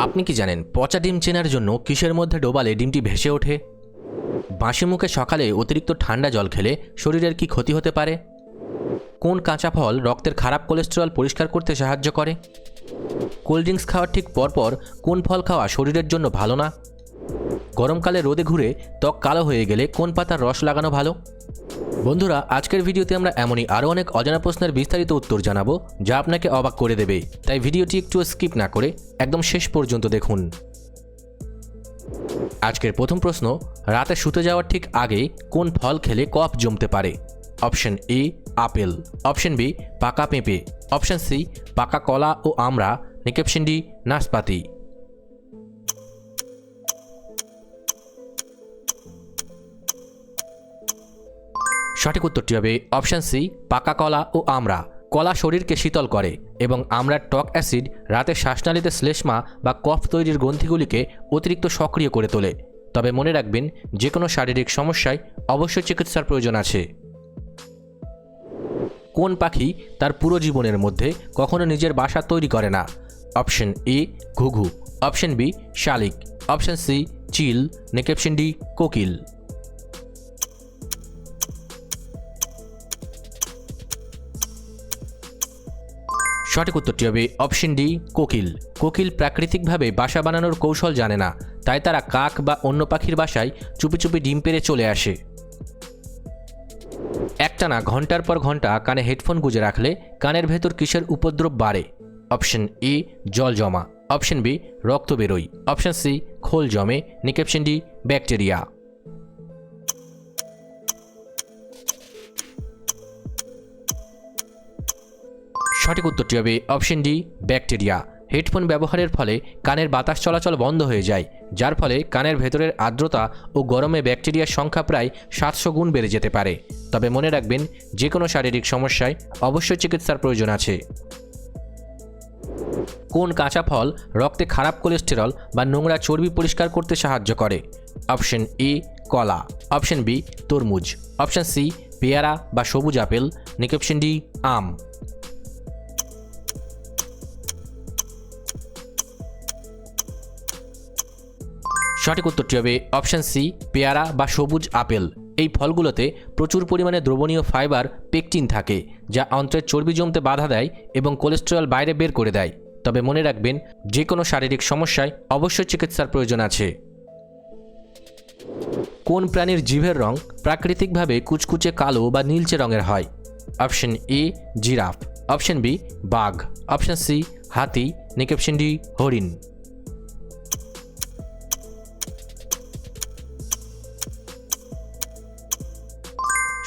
আপনি কি জানেন পচা ডিম চেনার জন্য কিসের মধ্যে ডোবালে ডিমটি ভেসে ওঠে? বাসি মুখে সকালে অতিরিক্ত ঠান্ডা জল খেলে শরীরের কি ক্ষতি হতে পারে? কোন কাঁচা ফল রক্তের খারাপ কোলেস্টেরল পরিষ্কার করতে সাহায্য করে? কোল্ড ড্রিঙ্কস খাওয়ার ঠিক পরপর কোন ফল খাওয়া শরীরের জন্য ভালো না? গরমকালে রোদে ঘুরে ত্বক কালো হয়ে গেলে কোন পাতার রস লাগানো ভালো? বন্ধুরা, আজকের ভিডিওতে আমরা এমনই আরও অনেক অজানা প্রশ্নের বিস্তারিত উত্তর জানাবো যা আপনাকে অবাক করে দেবে। তাই ভিডিওটি একটু স্কিপ না করে একদম শেষ পর্যন্ত দেখুন। আজকের প্রথম প্রশ্ন, রাতে শুতে যাওয়ার ঠিক আগে কোন ফল খেলে কফ জমতে পারে? Option A apple, option B পাকা পেঁপে, অপশন সি পাকা কলা ও আমড়া, অপশন ডি নাশপাতি। সঠিক উত্তরটি হবে অপশন সি পাকা কলা ও আমড়া। কলা শরীরকে শীতল করে এবং আমড়ার টক অ্যাসিড রাতে শ্বাসনালীতে শ্লেষ্মা বা কফ তৈরির গ্রন্থিগুলিকে অতিরিক্ত সক্রিয় করে তোলে। তবে মনে রাখবেন, যে কোনো শারীরিক সমস্যায় অবশ্যই চিকিৎসার প্রয়োজন আছে। কোন পাখি তার পুরো জীবনের মধ্যে কখনো নিজের বাসা তৈরি করে না? অপশন এ ঘুঘু, অপশন বি শালিক, অপশন সি চিল, অপশন ডি কোকিল। সঠিক উত্তরটি হবে অপশন ডি কোকিল। কোকিল প্রাকৃতিকভাবে বাসা বানানোর কৌশল জানে না, তাই তারা কাক বা অন্য পাখির বাসায় চুপি চুপি ডিম পেড়ে চলে আসে। একটানা ঘন্টার পর ঘন্টা কানে হেডফোন গুঁজে রাখলে কানের ভেতর কিসের উপদ্রব বাড়ে? অপশন এ জল জমা, অপশন বি রক্ত বেরোয়, অপশন সি খোল জমে, অপশন ডি ব্যাকটেরিয়া। সঠিক উত্তরটি হবে অপশন ডি ব্যাকটেরিয়া। হেডফোন ব্যবহারের ফলে কানের বাতাস চলাচল বন্ধ হয়ে যায়, যার ফলে কানের ভেতরের আর্দ্রতা ও গরমে ব্যাকটেরিয়ার সংখ্যা প্রায় 700 গুণ বেড়ে যেতে পারে। তবে মনে রাখবেন, যে কোনো শারীরিক সমস্যায় অবশ্যই চিকিৎসার প্রয়োজন আছে। কোন কাঁচা ফল রক্তে খারাপ কোলেস্টেরল বা নোংরা চর্বি পরিষ্কার করতে সাহায্য করে? অপশন এ কলা, অপশন বি তরমুজ, অপশন সি পেয়ারা বা সবুজ আপেল, অপশন ডি আম। সঠিক উত্তরটি হবে অপশন সি পেয়ারা বা সবুজ আপেল। এই ফলগুলোতে প্রচুর পরিমাণে দ্রবণীয় ফাইবার পেকটিন থাকে, যা অন্ত্রের চর্বি জমতে বাধা দেয় এবং কোলেস্টেরল বাইরে বের করে দেয়। তবে মনে রাখবেন, যে কোনো শারীরিক সমস্যায় অবশ্যই চিকিৎসার প্রয়োজন আছে। কোন প্রাণীর জিভের রং প্রাকৃতিকভাবে কুচকুচে কালো বা নীলচে রঙের হয়? Option A giraffe, option B বাঘ, অপশন সি হাতি, অপশন ডি হরিণ।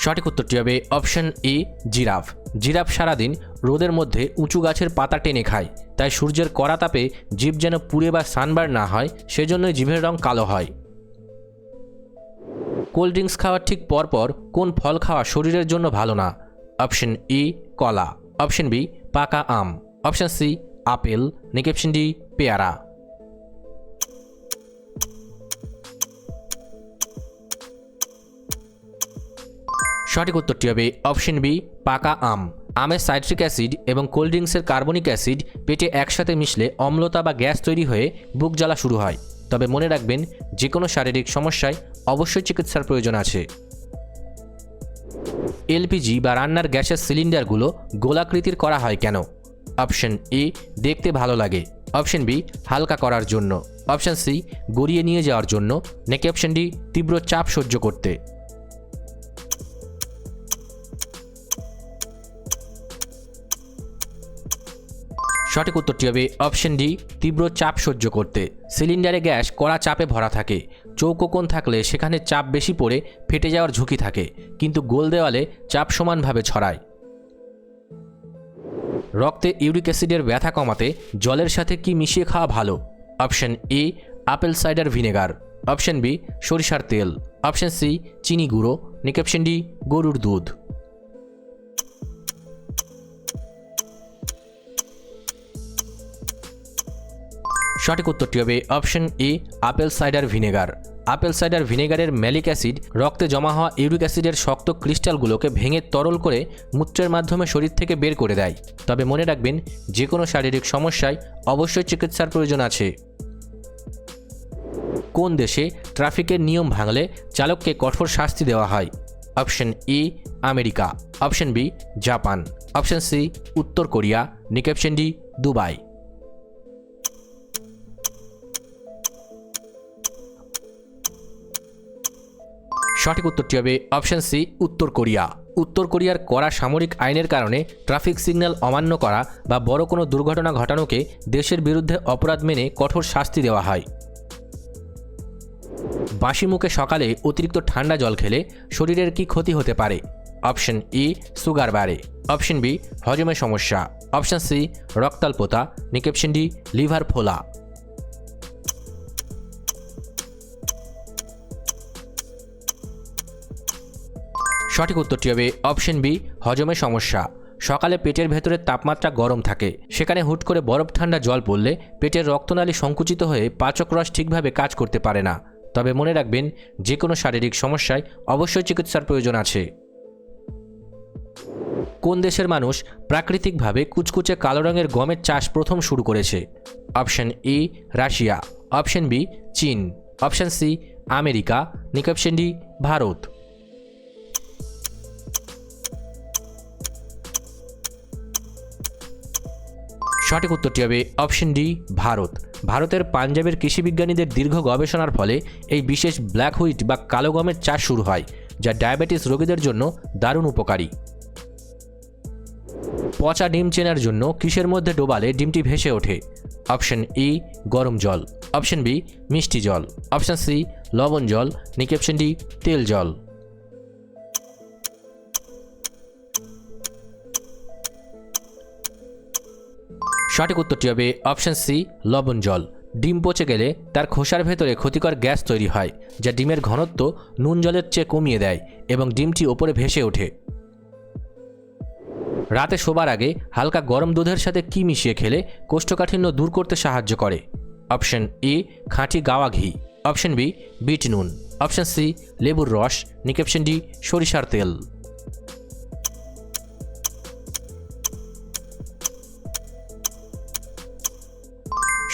সঠিক উত্তরটি হবে অপশন এ জিরাফ। জিরাফ সারাদিন রোদের মধ্যে উঁচু গাছের পাতা টেনে খায়, তাই সূর্যের কড়া তাপে জিভ যেন পুড়ে বা সানবার্ন না হয়, সেজন্যই জিভের রং কালো হয়। কোল্ড ড্রিঙ্কস খাওয়ার ঠিক পরপর কোন ফল খাওয়া শরীরের জন্য ভালো না? অপশন এ কলা, অপশন বি পাকা আম, option C apple, option D পেয়ারা। সঠিক উত্তরটি হবে অপশন বি পাকা আম। আমের সাইট্রিক অ্যাসিড এবং কোল্ড ড্রিঙ্কসের কার্বনিক অ্যাসিড পেটে একসাথে মিশলে অম্লতা বা গ্যাস তৈরি হয়ে বুক জ্বালা শুরু হয়। তবে মনে রাখবেন, যে কোনো শারীরিক সমস্যায় অবশ্যই চিকিৎসার প্রয়োজন আছে। এলপিজি বা রান্নার গ্যাসের সিলিন্ডারগুলো গোলাকৃতির করা হয় কেন? অপশন এ দেখতে ভালো লাগে, অপশন বি হালকা করার জন্য, অপশন সি গড়িয়ে নিয়ে যাওয়ার জন্য, অপশন ডি তীব্র চাপ সহ্য করতে। সঠিক উত্তরটি হবে অপশন ডি তীব্র চাপ সহ্য করতে। সিলিন্ডারে গ্যাস কড়া চাপে ভরা থাকে। চৌকো কোণ থাকলে সেখানে চাপ বেশি পড়ে ফেটে যাওয়ার ঝুঁকি থাকে, কিন্তু গোল দেওয়ালে চাপ সমানভাবে ছড়ায়। রক্তে ইউরিক অ্যাসিডের ব্যথা কমাতে জলের সাথে কি মিশিয়ে খাওয়া ভালো? Option A apple cider vinegar, option B সরিষার তেল, অপশন সি চিনি গুঁড়ো, অপশন ডি গরুর দুধ। সঠিক উত্তরটি হবে option A apple cider vinegar. Apple cider ভিনেগারের ম্যালিক অ্যাসিড রক্তে জমা হওয়া ইউরিক অ্যাসিডের শক্ত ক্রিস্টালগুলোকে ভেঙে তরল করে মূত্রের মাধ্যমে শরীর থেকে বের করে দেয়। তবে মনে রাখবেন, যে কোনো শারীরিক সমস্যায় অবশ্যই চিকিৎসার প্রয়োজন আছে। কোন দেশে ট্রাফিকের নিয়ম ভাঙলে চালককে কঠোর শাস্তি দেওয়া হয়? Option E America, option B Japan, option C উত্তর কোরিয়া, নাকি অপশন ডি দুবাই? সঠিক উত্তরটি হবে অপশন সি উত্তর কোরিয়া। উত্তর কোরিয়ার কড়া সামরিক আইনের কারণে ট্রাফিক সিগন্যাল অমান্য করা বা বড় কোনো দুর্ঘটনা ঘটানোকে দেশের বিরুদ্ধে অপরাধ মেনে কঠোর শাস্তি দেওয়া হয়। বাসি মুখে সকালে অতিরিক্ত ঠান্ডা জল খেলে শরীরের কি ক্ষতি হতে পারে? অপশন ই সুগার বাড়ে, অপশন বি হজমের সমস্যা, অপশন সি রক্তাল্পতা, নাকি অপশন ডি লিভার ফোলা? সঠিক উত্তরটি হবে অপশন বি হজমের সমস্যা। সকালে পেটের ভেতরের তাপমাত্রা গরম থাকে, সেখানে হুট করে বরফ ঠান্ডা জল পড়লে পেটের রক্তনালী সংকুচিত হয়ে পাচক রস ঠিকভাবে কাজ করতে পারে না। তবে মনে রাখবেন, যে কোনো শারীরিক সমস্যায় অবশ্যই চিকিৎসার প্রয়োজন আছে। কোন দেশের মানুষ প্রাকৃতিকভাবে কুচকুচে কালো রঙের গমের চাষ প্রথম শুরু করেছে? Option E Russia, option B চীন, অপশন সি আমেরিকা, নাকি অপশন ডি ভারত? সঠিক উত্তরটি হবে অপশন ডি ভারত। ভারতের পাঞ্জাবের কৃষিবিজ্ঞানীদের দীর্ঘ গবেষণার ফলে এই বিশেষ ব্ল্যাক হুইট বা কালো গমের চাষ শুরু হয়, যা ডায়াবেটিস রোগীদের জন্য দারুণ উপকারী। পচা ডিম চেনার জন্য কিসের মধ্যে ডোবালে ডিমটি ভেসে ওঠে? অপশন ই গরম জল, অপশন বি মিষ্টি জল, অপশন সি লবণ জল, নাকি অপশন ডি তেল জল? সঠিক উত্তরটি হবে অপশন সি লবণ জল। ডিম পচে গেলে তার খোসার ভেতরে ক্ষতিকর গ্যাস তৈরি হয়, যা ডিমের ঘনত্ব নুন জলের চেয়ে কমিয়ে দেয় এবং ডিমটি ওপরে ভেসে ওঠে। রাতে শোবার আগে হালকা গরম দুধের সাথে কি মিশিয়ে খেলে কোষ্ঠকাঠিন্য দূর করতে সাহায্য করে? অপশন এ খাঁটি গাওয়া ঘি, অপশন বি বিট নুন, অপশন সি লেবুর রস, নাকি অপশন ডি সরিষার তেল?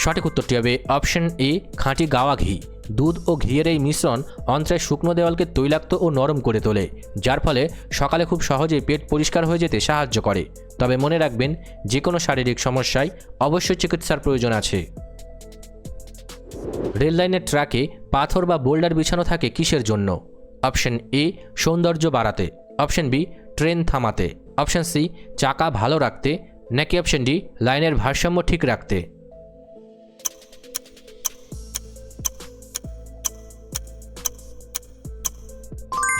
সঠিক উত্তরটি হবে অপশন এ খাঁটি গাওয়া ঘি। দুধ ও ঘিয়ের এই মিশ্রণ অন্ত্রের শুকনো দেওয়ালকে তৈলাক্ত ও নরম করে তোলে, যার ফলে সকালে খুব সহজেই পেট পরিষ্কার হয়ে যেতে সাহায্য করে। তবে মনে রাখবেন, যে কোনো শারীরিক সমস্যায় অবশ্যই চিকিৎসার প্রয়োজন আছে। রেললাইনের ট্র্যাকে পাথর বা বোল্ডার বিছানো থাকে কিসের জন্য? অপশন এ সৌন্দর্য বাড়াতে, অপশন বি ট্রেন থামাতে, অপশন সি চাকা ভালো রাখতে, নাকি অপশন ডি লাইনের ভারসাম্য ঠিক রাখতে?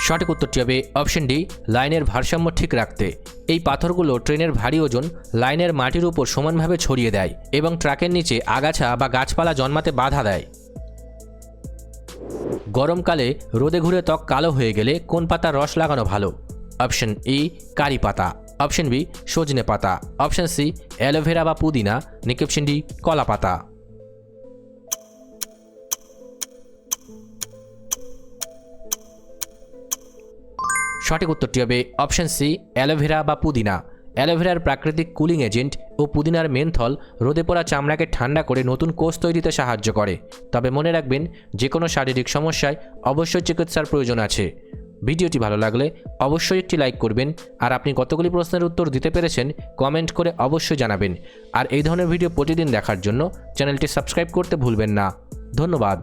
সঠিক উত্তরটি হবে অপশন ডি লাইনের ভারসাম্য ঠিক রাখতে। এই পাথরগুলো ট্রেনের ভারী ওজন লাইনের মাটির উপর সমানভাবে ছড়িয়ে দেয় এবং ট্র্যাকের নিচে আগাছা বা গাছপালা জন্মাতে বাধা দেয়। গরমকালে রোদে ঘুরে ত্বক কালো হয়ে গেলে কোন পাতার রস লাগানো ভালো? অপশন ই কারি পাতা, অপশন বি সজনে পাতা, অপশন সি অ্যালোভেরা বা পুদিনা, নাকি অপশন ডি কলা পাতা? সঠিক উত্তরটি হবে অপশন সি অ্যালোভেরা বা পুদিনা। অ্যালোভেরার প্রাকৃতিক কুলিং এজেন্ট ও পুদিনার মেনথল রোদে পড়া চামড়াকে ঠান্ডা করে নতুন কোষ তৈরিতে সাহায্য করে। তবে মনে রাখবেন, যে কোনো শারীরিক সমস্যায় অবশ্যই চিকিৎসার প্রয়োজন আছে। ভিডিওটি ভালো লাগলে অবশ্যই একটি লাইক করবেন, আর আপনি কতগুলি প্রশ্নের উত্তর দিতে পেরেছেন কমেন্ট করে অবশ্যই জানাবেন। আর এই ধরনের ভিডিও প্রতিদিন দেখার জন্য চ্যানেলটি সাবস্ক্রাইব করতে ভুলবেন না। ধন্যবাদ।